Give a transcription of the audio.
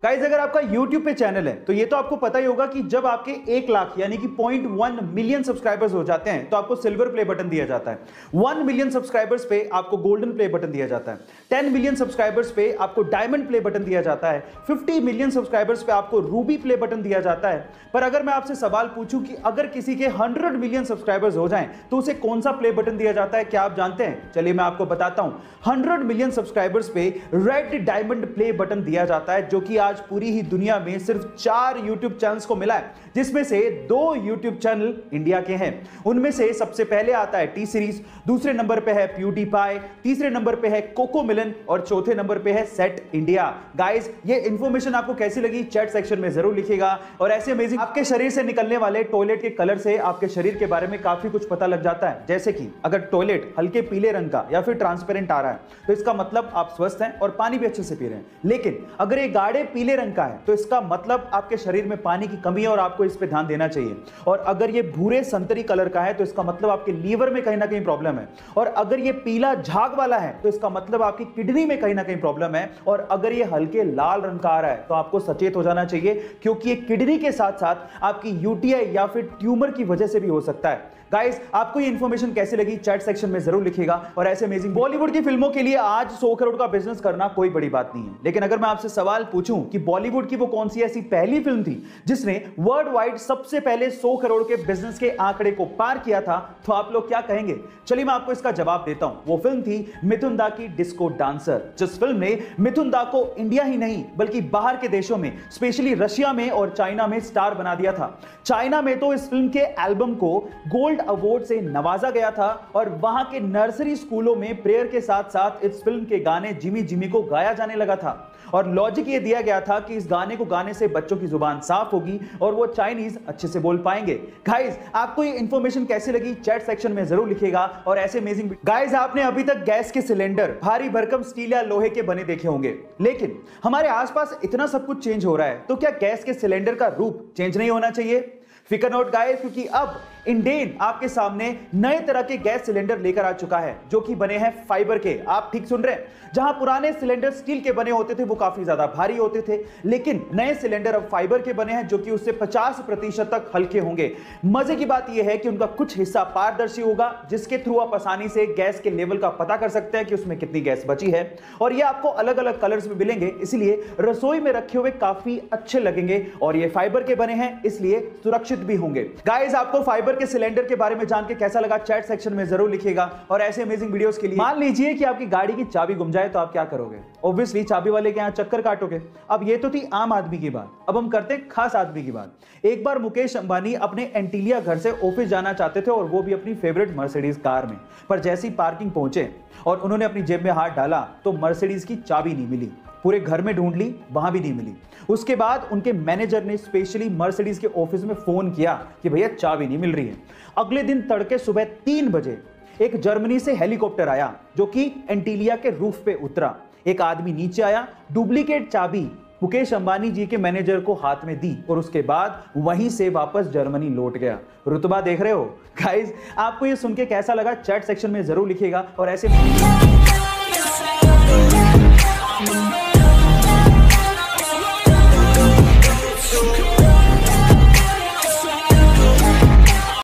Guys अगर आपका YouTube पे चैनल है तो ये तो आपको पता ही होगा कि जब आपके 1 लाख यानी कि 0.1 मिलियन सब्सक्राइबर्स हो जाते हैं तो आपको सिल्वर प्ले बटन दिया जाता है। 1 मिलियन सब्सक्राइबर्स पे आपको गोल्डन प्ले बटन दिया जाता है। 10 मिलियन सब्सक्राइबर्स पे आपको डायमंड प्ले बटन दिया जाता है। 50 मिलियन सब्सक्राइबर्स पे आपको रूबी प्ले बटन दिया जाता है। पर अगर मैं आपसे सवाल पूछूं कि अगर किसी के 100 मिलियन सब्सक्राइबर्स हो जाएं तो उसे कौन सा प्ले बटन दिया जाता है, क्या आप जानते हैं? चलिए मैं आपको बताता हूं। 100 मिलियन सब्सक्राइबर्स पे रेड डायमंड प्ले बटन दिया जाता है, जो कि आज पूरी ही दुनिया में सिर्फ 4 YouTube चैनल्स को मिला है, जिसमें से 2 YouTube चैनल इंडिया के हैं। उनमें से सबसे पहले आता है टी सीरीज, दूसरे नंबर पे है प्यूडीपाई, तीसरे नंबर पे है कोको मिलन और चौथे नंबर पे है सेट इंडिया। गाइस ये इंफॉर्मेशन आपको कैसी लगी चैट सेक्शन में जरूर लिखिएगा। और ऐसे अमेजिंग आपके शरीर से निकलने वाले टॉयलेट के कलर से आपके शरीर के बारे में काफी कुछ पता लग जाता है। जैसे कि अगर टॉयलेट हल्के पीले रंग का या फिर ट्रांसपेरेंट आ रहा है तो इसका मतलब आप स्वस्थ हैं और पानी भी अच्छे से पी रहे हैं। लेकिन अगर ये गाढ़े पीले रंग का है तो इसका मतलब आपके शरीर में पानी की कमी है और आपको इस पे ध्यान देना चाहिए। और अगर ये भूरे संतरी कलर का है तो इसका मतलब आपके लीवर में कहीं ना कहीं प्रॉब्लम है। और अगर ये पीला झाग वाला है तो इसका मतलब आपकी किडनी में कहीं ना कहीं प्रॉब्लम है। और अगर ये हल्के लाल रंग का आ रहा है तो आपको सचेत हो जाना चाहिए, क्योंकि ये किडनी के साथ साथ आपकी यूटीआई या फिर ट्यूमर की वजह से भी हो सकता है। गाइस आपको ये इंफॉर्मेशन कैसी लगी चैट सेक्शन में जरूर लिखिएगा। और ऐसे अमेजिंग बॉलीवुड की फिल्मों के लिए आज 100 करोड़ का बिजनेस करना कोई बड़ी बात नहीं है। लेकिन अगर मैं आपसे सवाल पूछूं कि बॉलीवुड की वो कौन सी ऐसी पहली फिल्म थी जिसने वर्ल्ड वाइड सबसे पहले 100 करोड़ के बिजनेस के आंकड़े को पार किया था, तो आप लोग क्या कहेंगे? चलिए मैं आपको इसका जवाब देता हूं। वो फिल्म थी मिथुन दा की डिस्को डांसर, जिस फिल्म ने मिथुन दा को इंडिया ही नहीं बल्कि बाहर के देशों में, स्पेशली रशिया में और चाइना में स्टार बना दिया था। चाइना में तो इस फिल्म के एल्बम को गोल्ड अवार्ड से नवाजा गया था और वहां के नर्सरी स्कूलों में प्रेयर के साथ साथ इस फिल्म के गाने जिमी जिमी को गाया जाने लगा था। और लॉजिक ये दिया गया था कि इस गाने को गाने से बच्चों की जुबान साफ होगी और वो चाइनीज अच्छे से बोल पाएंगे। गाइस आपको ये इंफॉर्मेशन कैसी लगी चैट सेक्शन में जरूर लिखिएगा। और ऐसे अमेजिंग गाइस आपने अभी तक गैस के सिलेंडर भारी भरकम स्टील या लोहे के बने देखे होंगे, लेकिन हमारे आसपास इतना सब कुछ चेंज हो रहा है तो क्या गैस के सिलेंडर का रूप चेंज नहीं होना चाहिए? फिकर नोट गाइस, क्योंकि अब इंडेन आपके सामने नए तरह के गैस सिलेंडर लेकर आ चुका है जो कि बने हैं फाइबर के। आप ठीक सुन रहे हैं। जहां पुराने सिलेंडर स्टील के बने होते थे वो काफी ज्यादा भारी होते थे, लेकिन नए सिलेंडर अब फाइबर के बने हैं जो कि उससे 50% तक हल्के होंगे। मजे की बात यह है कि उनका कुछ हिस्सा पारदर्शी होगा, जिसके थ्रू आप आसानी से गैस के लेवल का पता कर सकते हैं कि उसमें कितनी गैस बची है। और ये आपको अलग अलग कलर्स में मिलेंगे, इसलिए रसोई में रखे हुए काफी अच्छे लगेंगे। और ये फाइबर के बने हैं इसलिए सुरक्षित भी होंगे। गाइस आपको फाइबर के सिलेंडर के बारे में जान के कैसा लगा चैट सेक्शन में जरूर लिखिएगा। और ऐसे अमेजिंग वीडियोस के लिए मान लीजिए कि आपकी गाड़ी की चाबी गुम जाए तो आप क्या करोगे? ऑब्वियसली चाबी वाले के यहां चक्कर काटोगे। अब ये तो थी आम आदमी की बात, अब हम करते हैं खास आदमी की बात। एक बार मुकेश अंबानी अपने एंटीलिया घर से ऑफिस जाना चाहते थे और वो भी अपनी फेवरेट मर्सिडीज कार में। पर जैसे ही पार्किंग पहुंचे और उन्होंने अपनी जेब में हाथ डाला तो मर्सिडीज की चाबी नहीं मिली। पूरे घर में ढूंढ ली, वहां भी नहीं मिली। उसके बाद उनके मैनेजर ने स्पेशली मर्सिडीज के ऑफिस में फोन किया कि भैया चाबी नहीं मिल रही है। अगले दिन तड़के सुबह 3 बजे एक जर्मनी से हेलीकॉप्टर आया जो कि एंटीलिया के रूफ पे उतरा। एक आदमी नीचे आया, डुप्लीकेट चाबी मुकेश अंबानी जी के मैनेजर को हाथ में दी और उसके बाद वहीं से वापस जर्मनी लौट गया। रुतबा देख रहे हो? गाइस आपको ये सुन के कैसा लगा चैट सेक्शन में जरूर लिखिएगा। और ऐसे